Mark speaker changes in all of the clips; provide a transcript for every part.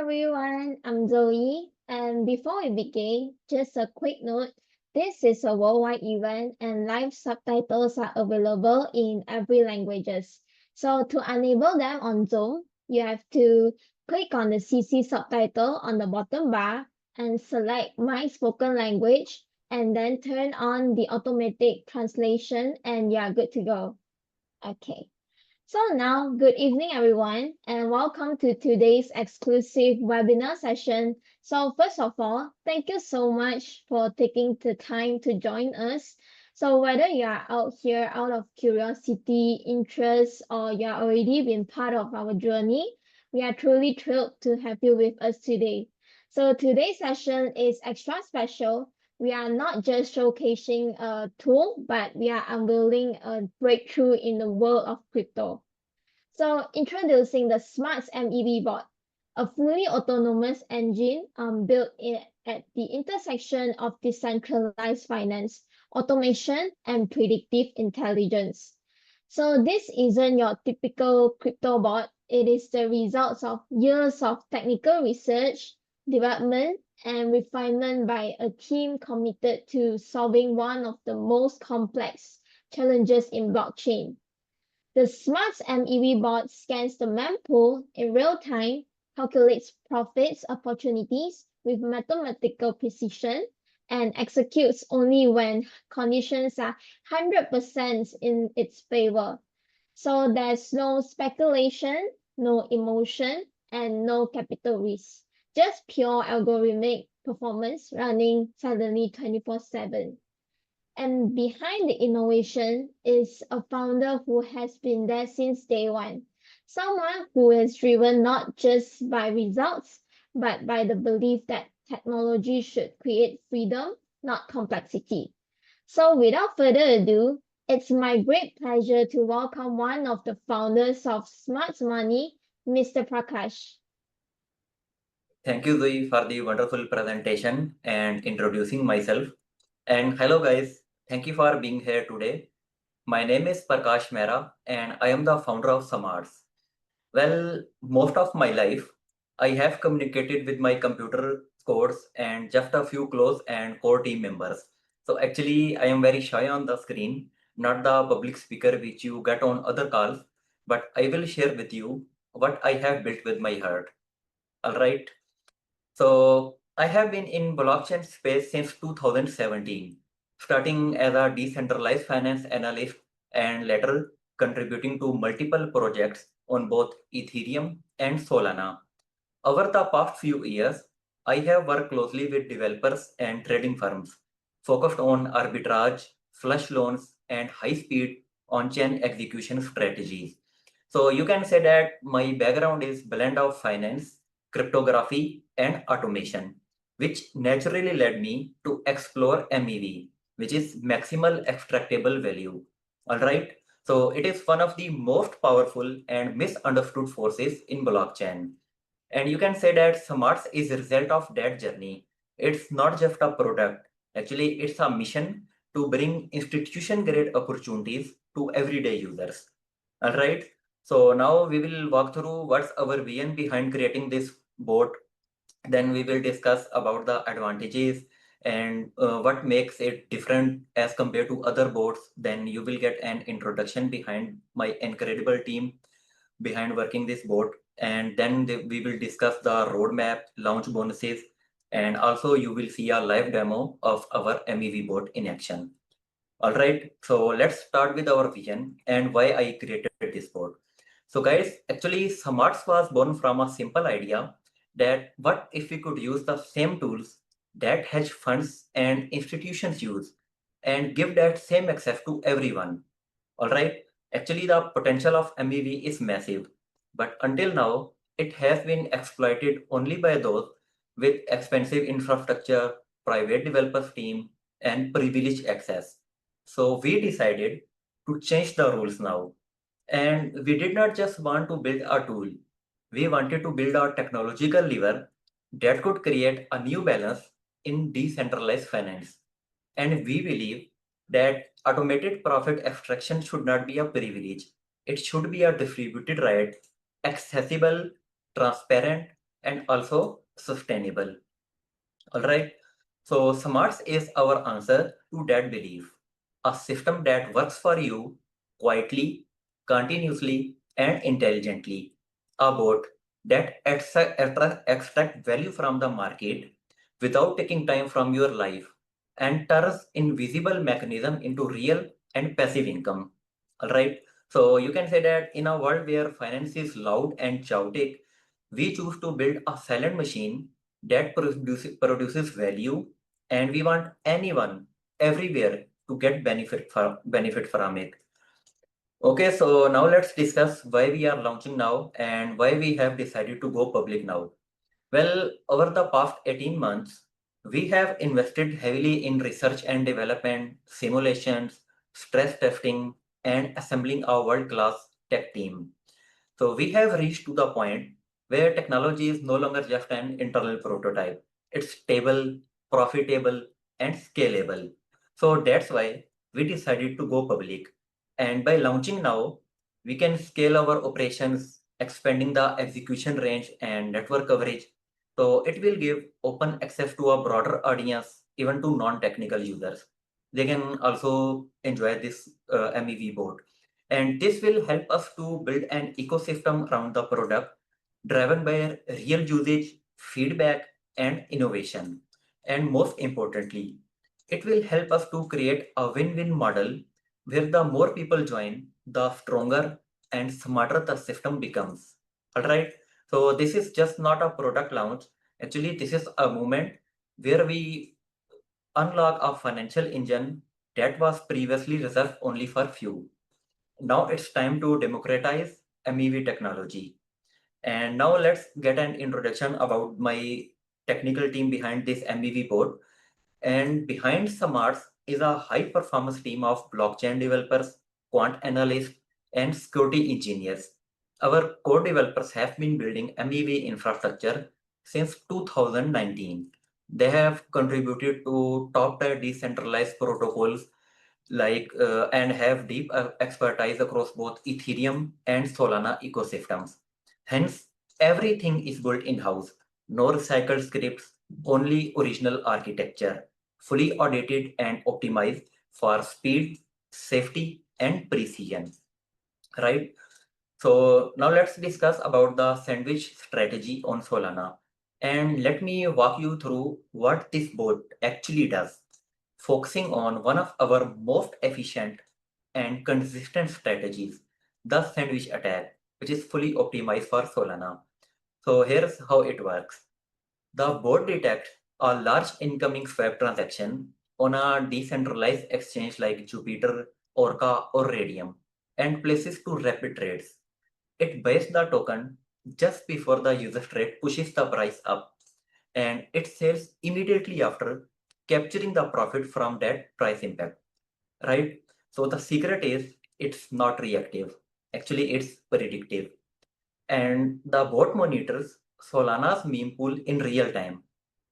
Speaker 1: everyone, I'm Zoe, and before we begin, just a quick note. This is a worldwide event and live subtitles are available in every languages. So to enable them on Zoom, you have to click on the CC subtitle on the bottom bar and select My Spoken Language and then turn on the automatic translation and you are good to go. Okay. So now, good evening, everyone, and welcome to today's exclusive webinar session. So first of all, thank you so much for taking the time to join us. So whether you are out here out of curiosity, interest, or you are already been part of our journey, we are truly thrilled to have you with us today. So today's session is extra special. We are not just showcasing a tool, but we are unveiling a breakthrough in the world of crypto. So introducing the SMARTS MEV Bot, a fully autonomous engine built at the intersection of decentralized finance, automation, and predictive intelligence. So this isn't your typical crypto bot. It is the results of years of technical research, development, and refinement by a team committed to solving one of the most complex challenges in blockchain. The Smarts MEV bot scans the mempool in real time, calculates profits opportunities with mathematical precision, and executes only when conditions are 100% in its favor. So there's no speculation, no emotion, and no capital risk. Just pure algorithmic performance running suddenly 24/7. And behind the innovation is a founder who has been there since day one. Someone who is driven not just by results, but by the belief that technology should create freedom, not complexity. So without further ado, it's my great pleasure to welcome one of the founders of SMARTS Money, Mr. Prakash.
Speaker 2: Thank you, Zoe, for the wonderful presentation and introducing myself. And hello, guys. Thank you for being here today. My name is Prakash Mehra, and I am the founder of Smarts. Well, most of my life, I have communicated with my computer codes and just a few close and core team members. So actually, I am very shy on the screen, not the public speaker which you get on other calls, but I will share with you what I have built with my heart. All right. So I have been in blockchain space since 2017, starting as a decentralized finance analyst and later contributing to multiple projects on both Ethereum and Solana. Over the past few years, I have worked closely with developers and trading firms focused on arbitrage, flush loans, and high-speed on-chain execution strategies. So you can say that my background is blend of finance, cryptography, and automation, which naturally led me to explore MEV, which is maximal extractable value. All right. So it is one of the most powerful and misunderstood forces in blockchain. And you can say that Smarts is a result of that journey. It's not just a product. Actually, it's a mission to bring institution grade opportunities to everyday users. All right. So now we will walk through what's our vision behind creating this bot. Then we will discuss about the advantages and what makes it different as compared to other bots. Then you will get an introduction behind my incredible team behind working this bot. And then we will discuss the roadmap, launch bonuses, and also you will see a live demo of our MEV bot in action. All right, so let's start with our vision and why I created this bot. So guys, actually Smarts was born from a simple idea that what if we could use the same tools that hedge funds and institutions use and give that same access to everyone. All right, actually the potential of MEV is massive, but until now, it has been exploited only by those with expensive infrastructure, private developers team, and privileged access. So we decided to change the rules now. And we did not just want to build a tool. We wanted to build a technological lever that could create a new balance in decentralized finance. And we believe that automated profit extraction should not be a privilege. It should be a distributed right, accessible, transparent, and also sustainable. All right. So smarts is our answer to that belief. A system that works for you quietly, continuously, and intelligently. A bot that extract value from the market without taking time from your life and turns invisible mechanism into real and passive income. All right. So you can say that in a world where finance is loud and chaotic, we choose to build a silent machine that produces value, and we want anyone everywhere to get benefit from it. Okay, so now let's discuss why we are launching now and why we have decided to go public now. Well, over the past 18 months, we have invested heavily in research and development, simulations, stress testing, and assembling a world-class tech team. So we have reached to the point where technology is no longer just an internal prototype. It's stable, profitable, and scalable. So that's why we decided to go public. And by launching now, we can scale our operations, expanding the execution range and network coverage. So it will give open access to a broader audience, even to non-technical users. They can also enjoy this MEV board. And this will help us to build an ecosystem around the product driven by real usage, feedback, and innovation. And most importantly, it will help us to create a win-win model where the more people join, the stronger and smarter the system becomes. All right. So this is just not a product launch. Actually, this is a moment where we unlock a financial engine that was previously reserved only for few. Now it's time to democratize MEV technology. And now let's get an introduction about my technical team behind this MEV board. And behind Smarts is a high performance team of blockchain developers, quant analysts, and security engineers. Our core developers have been building MEV infrastructure since 2019. They have contributed to top tier decentralized protocols and have deep expertise across both Ethereum and Solana ecosystems. Hence, everything is built in-house. No recycled scripts, only original architecture, fully audited and optimized for speed, safety, and precision. Right? So now let's discuss about the sandwich strategy on Solana. And let me walk you through what this bot actually does, focusing on one of our most efficient and consistent strategies, the sandwich attack, which is fully optimized for Solana. So here's how it works. The bot detects a large incoming swap transaction on a decentralized exchange like Jupiter, Orca, or Radium and places two rapid trades. It buys the token just before the user trade pushes the price up, and it sells immediately after, capturing the profit from that price impact, right? So the secret is it's not reactive. Actually, it's predictive. And the bot monitors Solana's meme pool in real time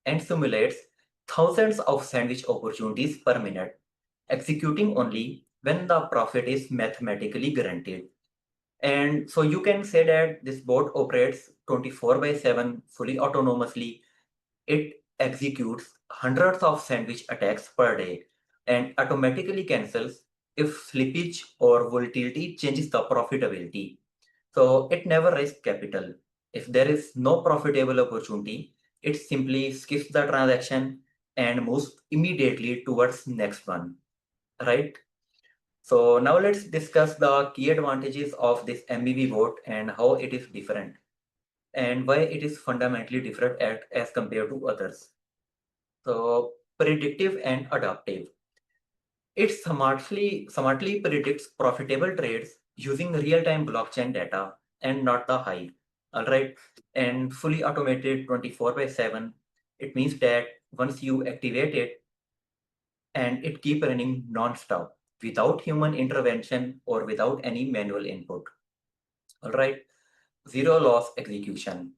Speaker 2: and simulates thousands of sandwich opportunities per minute, executing only when the profit is mathematically guaranteed. And so you can say that this bot operates 24 by 7 fully autonomously. It executes hundreds of sandwich attacks per day and automatically cancels if slippage or volatility changes the profitability. So it never raises capital. If there is no profitable opportunity, it simply skips the transaction and moves immediately towards next one, right? So now let's discuss the key advantages of this MBB bot and how it is different and why it is fundamentally different as compared to others. So predictive and adaptive. It smartly predicts profitable trades using real-time blockchain data and not the hype. All right. And fully automated 24 by 7. It means that once you activate it and it keep running non-stop without human intervention or without any manual input. All right. Zero loss execution.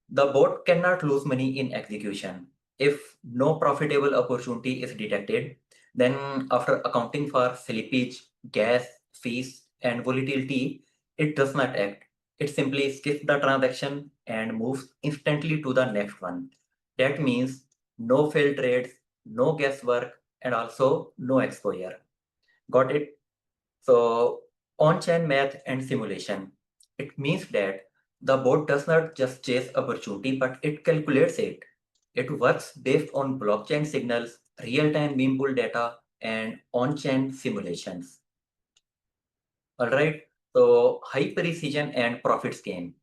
Speaker 2: The bot cannot lose money in execution. If no profitable opportunity is detected, then after accounting for slippage, gas, fees, and volatility, it does not act. it simply skips the transaction and moves instantly to the next one. That means no failed trades, no guesswork, and also no exposure. Got it? So, on-chain math and simulation. It means that the bot does not just chase opportunity, but it calculates it. It works based on blockchain signals, real-time mempool data, and on-chain simulations. All right. So, high precision and profits gain.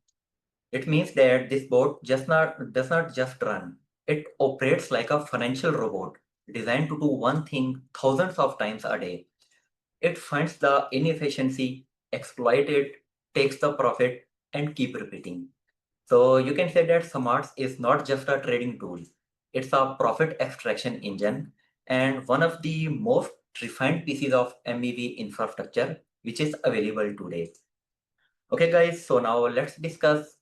Speaker 2: It means that this bot does not just run. It operates like a financial robot designed to do one thing thousands of times a day. It finds the inefficiency, exploit it, takes the profit, and keep repeating. So you can say that Smarts is not just a trading tool. It's a profit extraction engine and one of the most refined pieces of MEV infrastructure which is available today. Okay guys, so now let's discuss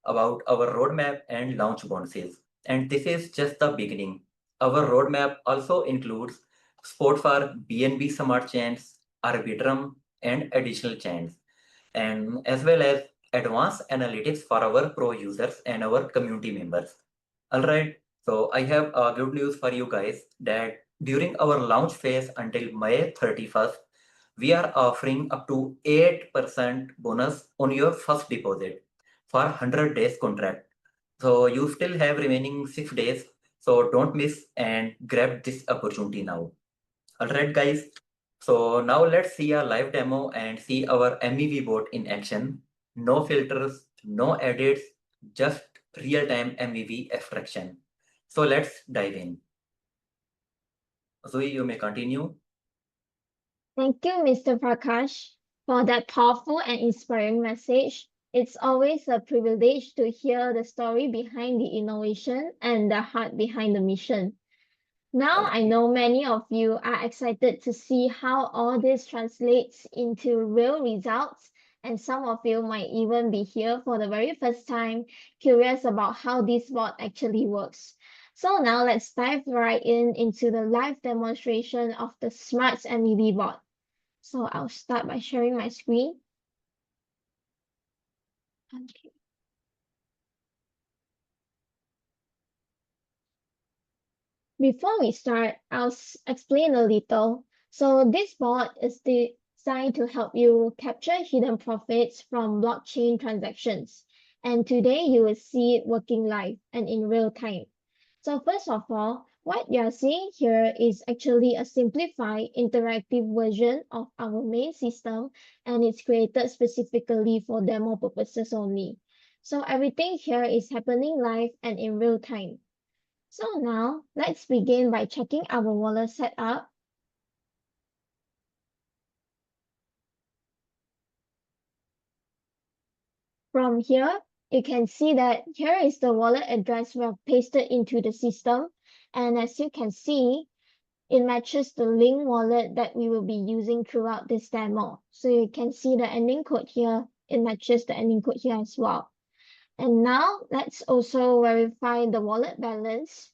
Speaker 2: about our roadmap and launch bonuses. And this is just the beginning. Our roadmap also includes support for BNB smart chains, Arbitrum, and additional chains, and as well as advanced analytics for our pro users and our community members. All right, so I have good news for you guys that during our launch phase until May 31st, we are offering up to 8% bonus on your first deposit for 100 days contract. So you still have remaining 6 days. So don't miss and grab this opportunity now. All right, guys. So now let's see a live demo and see our MEV bot in action. No filters, no edits, just real-time MEV extraction. So let's dive in. Zoe, you may continue.
Speaker 1: Thank you, Mr. Prakash, for that powerful and inspiring message. It's always a privilege to hear the story behind the innovation and the heart behind the mission. Now I know many of you are excited to see how all this translates into real results, and some of you might even be here for the very first time, curious about how this bot actually works. So now let's dive right into the live demonstration of the SMARTS MEV bot. So I'll start by sharing my screen. Okay. Before we start, I'll explain a little. So this bot is designed to help you capture hidden profits from blockchain transactions. And today you will see it working live and in real time. So first of all, what you're seeing here is actually a simplified interactive version of our main system, and it's created specifically for demo purposes only. So everything here is happening live and in real time. So now let's begin by checking our wallet setup. From here, you can see that here is the wallet address we have pasted into the system. And as you can see, it matches the link wallet that we will be using throughout this demo. So you can see the ending code here. It matches the ending code here as well. And now let's also verify the wallet balance.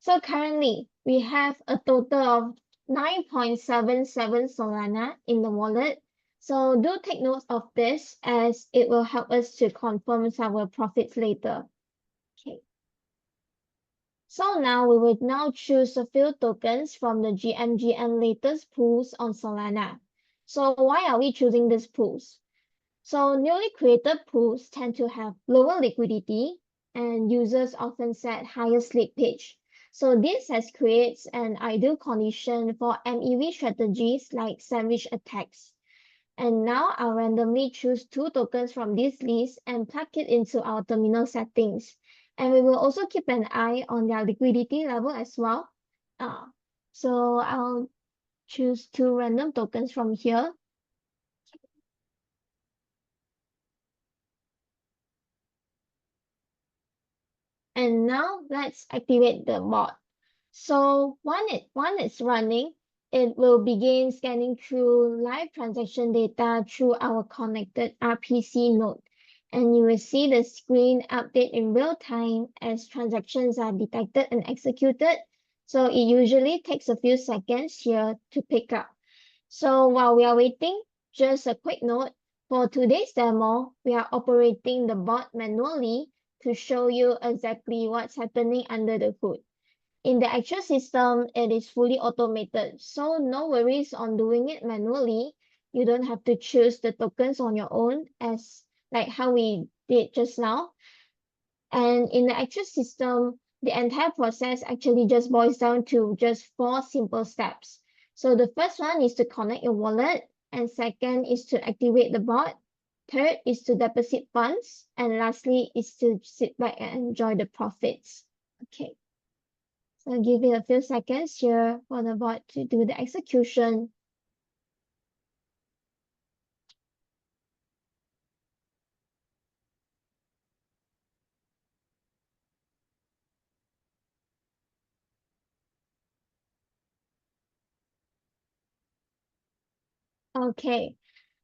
Speaker 1: So currently, we have a total of 9.77 Solana in the wallet. So do take note of this as it will help us to confirm our profits later. Okay. So now we will now choose a few tokens from the GMGN latest pools on Solana. So why are we choosing these pools? So newly created pools tend to have lower liquidity and users often set higher slippage. So this has creates an ideal condition for MEV strategies like sandwich attacks. And now I'll randomly choose 2 tokens from this list and plug it into our terminal settings. And we will also keep an eye on their liquidity level as well. So I'll choose 2 random tokens from here. And now let's activate the bot. So once it's running, it will begin scanning through live transaction data through our connected RPC node. And you will see the screen update in real time as transactions are detected and executed. So it usually takes a few seconds here to pick up. So while we are waiting, just a quick note, For today's demo, we are operating the bot manually to show you exactly what's happening under the hood. In the actual system, it is fully automated, so no worries on doing it manually. You don't have to choose the tokens on your own as like how we did just now. And in the actual system, the entire process actually just boils down to just 4 simple steps. So the first one is to connect your wallet, and second is to activate the bot. Third is to deposit funds, and lastly is to sit back and enjoy the profits. Okay. So I'll give it a few seconds here for the bot to do the execution. Okay,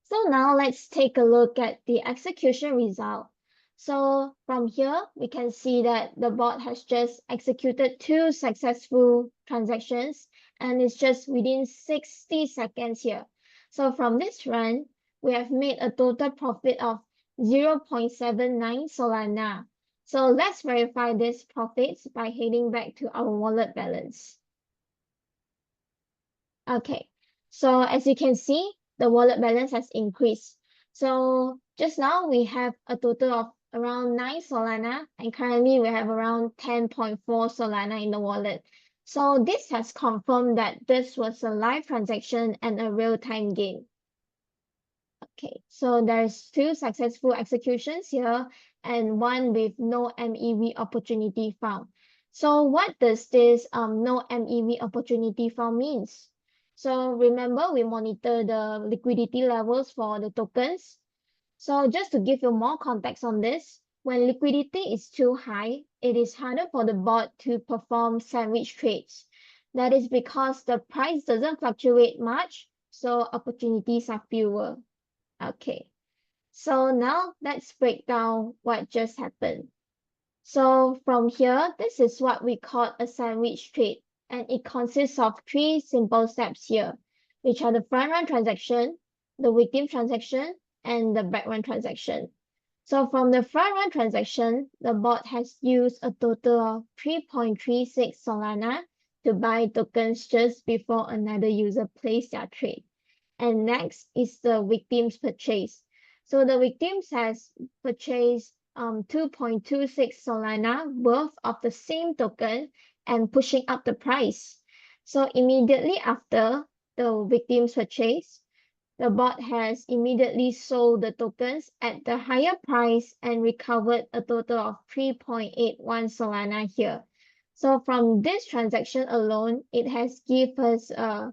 Speaker 1: so now let's take a look at the execution result. So from here, we can see that the bot has just executed 2 successful transactions, and it's just within 60 seconds here. So from this run, we have made a total profit of 0.79 Solana. So let's verify these profits by heading back to our wallet balance. Okay, so as you can see, the wallet balance has increased. So just now we have a total of around 9 Solana, and currently we have around 10.4 Solana in the wallet. So this has confirmed that this was a live transaction and a real-time gain. Okay, so there's 2 successful executions here and 1 with no MEV opportunity found. So what does this no MEV opportunity found means? So remember, we monitor the liquidity levels for the tokens. So just to give you more context on this, when liquidity is too high, it is harder for the bot to perform sandwich trades. That is because the price doesn't fluctuate much, so opportunities are fewer. Okay, so now let's break down what just happened. So from here, this is what we call a sandwich trade, and it consists of 3 simple steps here, which are the front run transaction, the victim transaction, and the back run transaction. So from the front run transaction, the bot has used a total of 3.36 Solana to buy tokens just before another user placed their trade. And next is the victim's purchase. So the victims has purchased 2.26 Solana worth of the same token and pushing up the price. So immediately after the victim's purchase, the bot has immediately sold the tokens at the higher price and recovered a total of 3.81 Solana here. So from this transaction alone, it has given us a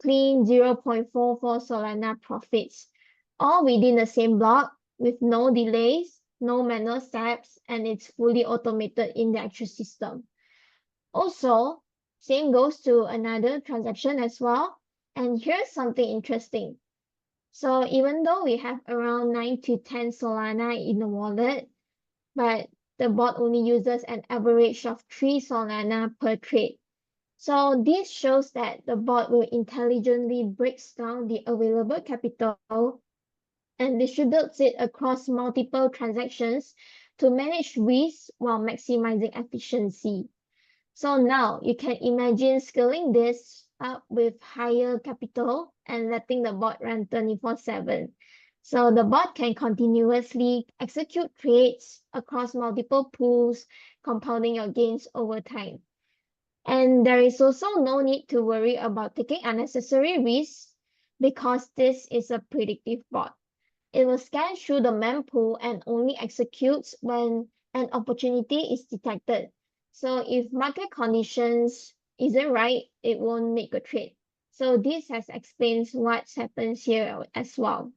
Speaker 1: clean 0.44 Solana profits, all within the same block with no delays, no manual steps, and it's fully automated in the actual system. Also, same goes to another transaction as well. And here's something interesting. So even though we have around 9 to 10 Solana in the wallet, but the bot only uses an average of 3 Solana per trade. So this shows that the bot will intelligently breaks down the available capital and distributes it across multiple transactions to manage risk while maximizing efficiency. So now you can imagine scaling this up with higher capital and letting the bot run 24/7. So the bot can continuously execute trades across multiple pools, compounding your gains over time. And there is also no need to worry about taking unnecessary risks because this is a predictive bot. It will scan through the mempool and only executes when an opportunity is detected. So if market conditions isn't right, it won't make a trade. So this has explains what happens here as well.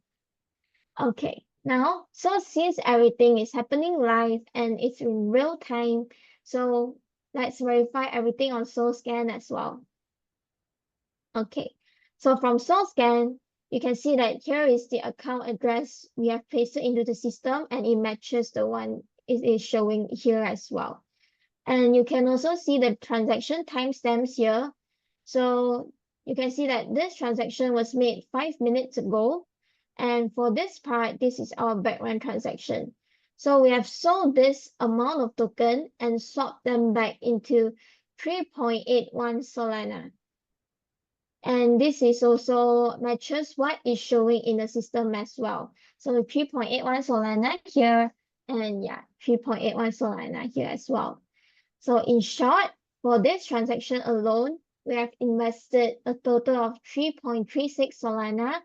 Speaker 1: Okay, now, so since everything is happening live and it's in real time, so let's verify everything on SoulScan as well. Okay, so from SoulScan, you can see that here is the account address we have pasted into the system and it matches the one it is showing here as well. And you can also see the transaction timestamps here. So you can see that this transaction was made 5 minutes ago. And for this part, this is our background transaction. So we have sold this amount of token and swapped them back into 3.81 Solana. And this is also matches what is showing in the system as well. So 3.81 Solana here, and yeah, 3.81 Solana here as well. So in short, for this transaction alone, we have invested a total of 3.36 Solana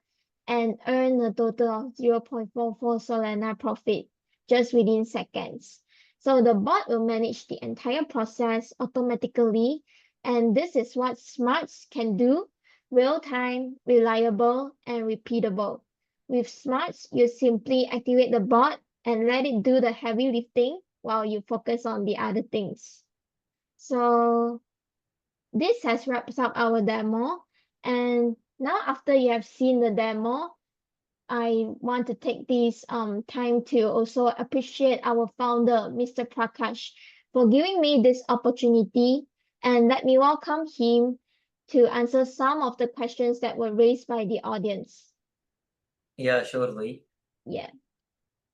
Speaker 1: and earned a total of 0.44 Solana profit just within seconds. So the bot will manage the entire process automatically, and this is what Smarts can do: real-time, reliable, and repeatable. With Smarts, you simply activate the bot and let it do the heavy lifting while you focus on the other things. So this has wraps up our demo. And now after you have seen the demo, I want to take this time to also appreciate our founder, Mr. Prakash, for giving me this opportunity, and let me welcome him to answer some of the questions that were raised by the audience.
Speaker 2: Yeah, sure, Zoe.
Speaker 1: Yeah.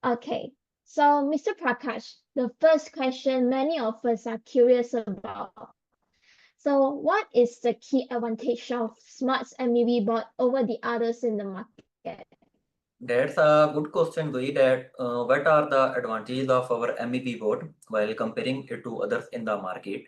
Speaker 1: Okay. So, Mr. Prakash, the first question many of us are curious about. So, what is the key advantage of Smarts MEV Bot over the others in the market?
Speaker 2: That's a good question, Zoe, that what are the advantages of our MEV bot while comparing it to others in the market?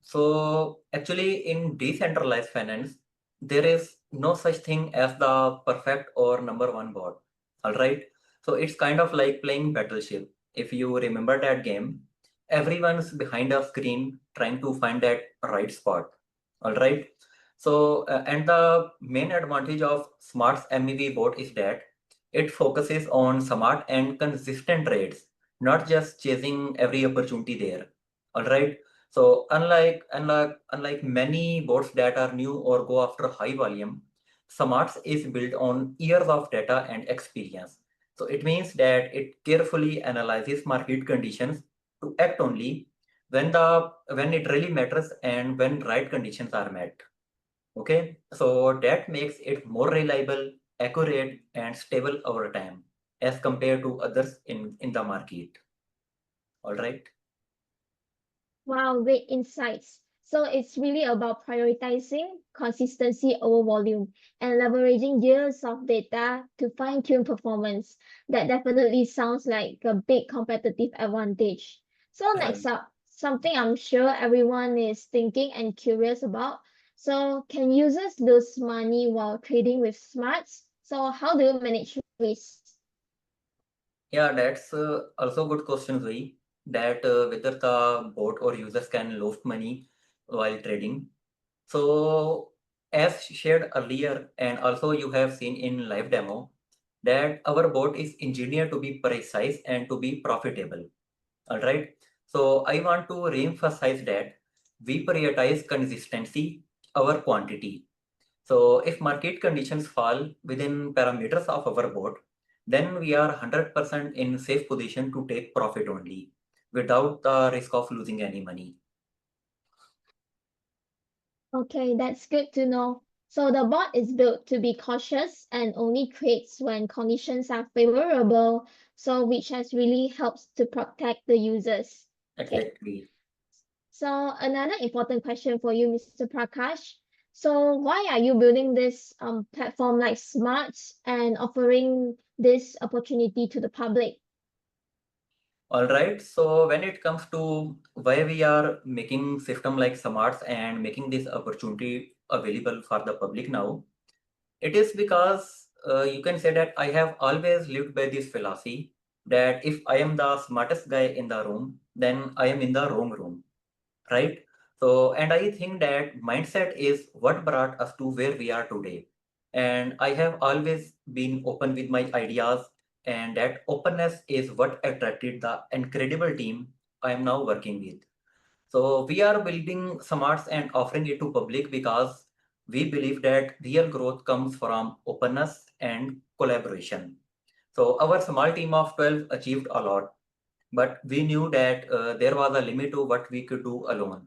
Speaker 2: So actually in decentralized finance, there is no such thing as the perfect or number one bot. All right. So it's kind of like playing Battleship. If you remember that game, everyone's behind a screen trying to find that right spot. All right. So and the main advantage of Smart's MEV bot is that it focuses on smart and consistent trades, not just chasing every opportunity there. All right. So unlike many bots that are new or go after high volume, Smarts is built on years of data and experience. So it means that it carefully analyzes market conditions to act only when it really matters and when right conditions are met. Okay, so that makes it more reliable, accurate, and stable over time as compared to others in the market. All right.
Speaker 1: Wow, great insights. So it's really about prioritizing consistency over volume and leveraging years of data to fine-tune performance. That definitely sounds like a big competitive advantage. So next
Speaker 2: Right.
Speaker 1: up, something I'm sure everyone is thinking and curious about. So can users lose money while trading with smarts? So how do you manage risk?
Speaker 2: Yeah, that's also good question, Zoe. That whether the bot or users can lose money while trading. So, as shared earlier, and also you have seen in live demo, that our bot is engineered to be precise and to be profitable. All right. So, I want to re-emphasize that we prioritize consistency over quantity. So if market conditions fall within parameters of our bot, then we are 100% in safe position to take profit only without the risk of losing any money.
Speaker 1: Okay, that's good to know. So the bot is built to be cautious and only trades when conditions are favorable, so which has really helps to protect the users. Okay,
Speaker 2: Exactly.
Speaker 1: so another important question for you, Mr. Prakash. So why are you building this platform like Smarts and offering this opportunity to the public?
Speaker 2: All right. So when it comes to why we are making system like Smarts and making this opportunity available for the public now, it is because you can say that I have always lived by this philosophy that if I am the smartest guy in the room, then I am in the wrong room, right? So, and I think that mindset is what brought us to where we are today. And I have always been open with my ideas, and that openness is what attracted the incredible team I am now working with. So we are building smarts and offering it to public because we believe that real growth comes from openness and collaboration. So our small team of 12 achieved a lot, but we knew that there was a limit to what we could do alone.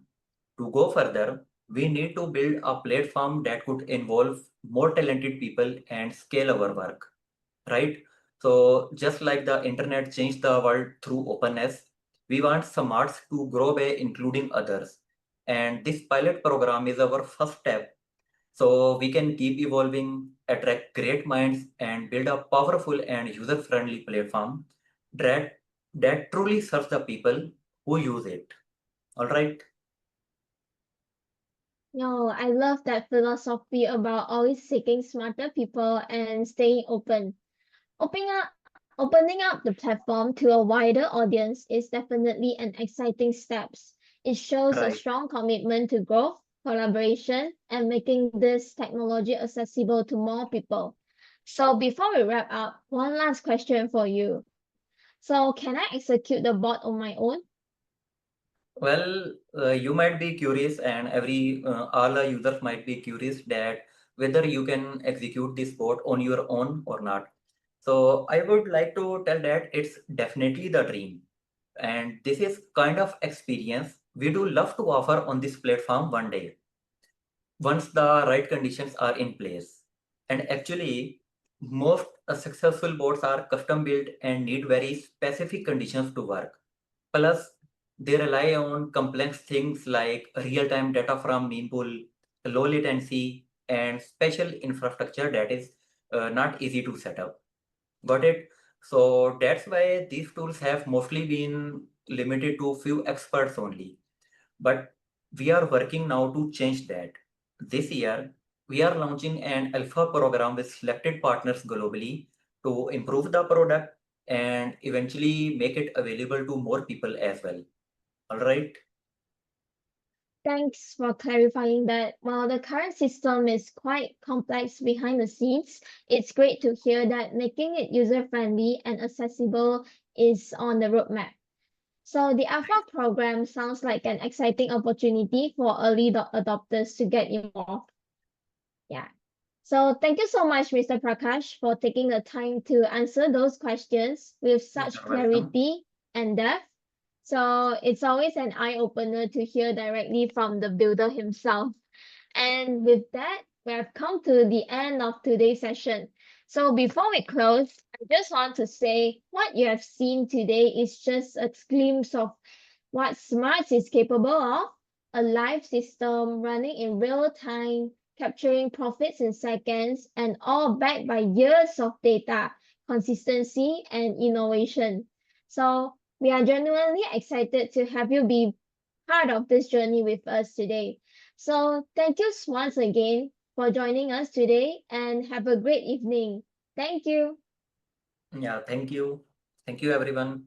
Speaker 2: To go further, we need to build a platform that could involve more talented people and scale our work. right? So just like the internet changed the world through openness, we want smarts to grow by including others. And this pilot program is our first step. So we can keep evolving, attract great minds, and build a powerful and user-friendly platform that, that truly serves the people who use it. All right.
Speaker 1: No, I love that philosophy about always seeking smarter people and staying open. Opening up the platform to a wider audience is definitely an exciting step. It shows a
Speaker 2: Right.
Speaker 1: strong commitment to growth, collaboration, and making this technology accessible to more people. So before we wrap up, one last question for you. So can I execute the bot on my own?
Speaker 2: Well, you might be curious, and all the users might be curious that whether you can execute this code on your own or not. So I would like to tell that it's definitely the dream, and this is kind of experience we do love to offer on this platform one day, once the right conditions are in place. And actually, most successful boards are custom built and need very specific conditions to work. Plus, they rely on complex things like real-time data from mempool, low latency, and special infrastructure that is not easy to set up. Got it? So that's why these tools have mostly been limited to few experts only. But we are working now to change that. This year, we are launching an alpha program with selected partners globally to improve the product and eventually make it available to more people as well. All right.
Speaker 1: Thanks for clarifying that. While the current system is quite complex behind the scenes, it's great to hear that making it user-friendly and accessible is on the roadmap. So the Alpha program sounds like an exciting opportunity for early adopters to get involved. Yeah. So thank you so much, Mr. Prakash, for taking the time to answer those questions with such
Speaker 2: You're welcome.
Speaker 1: clarity and depth. So it's always an eye-opener to hear directly from the builder himself. And with that, we have come to the end of today's session. So before we close, I just want to say what you have seen today is just a glimpse of what SMARTS is capable of, a live system running in real time, capturing profits in seconds, and all backed by years of data, consistency, and innovation. So we are genuinely excited to have you be part of this journey with us today. So thank you once again for joining us today and have a great evening. Thank you.
Speaker 2: Yeah, thank you. Thank you, everyone.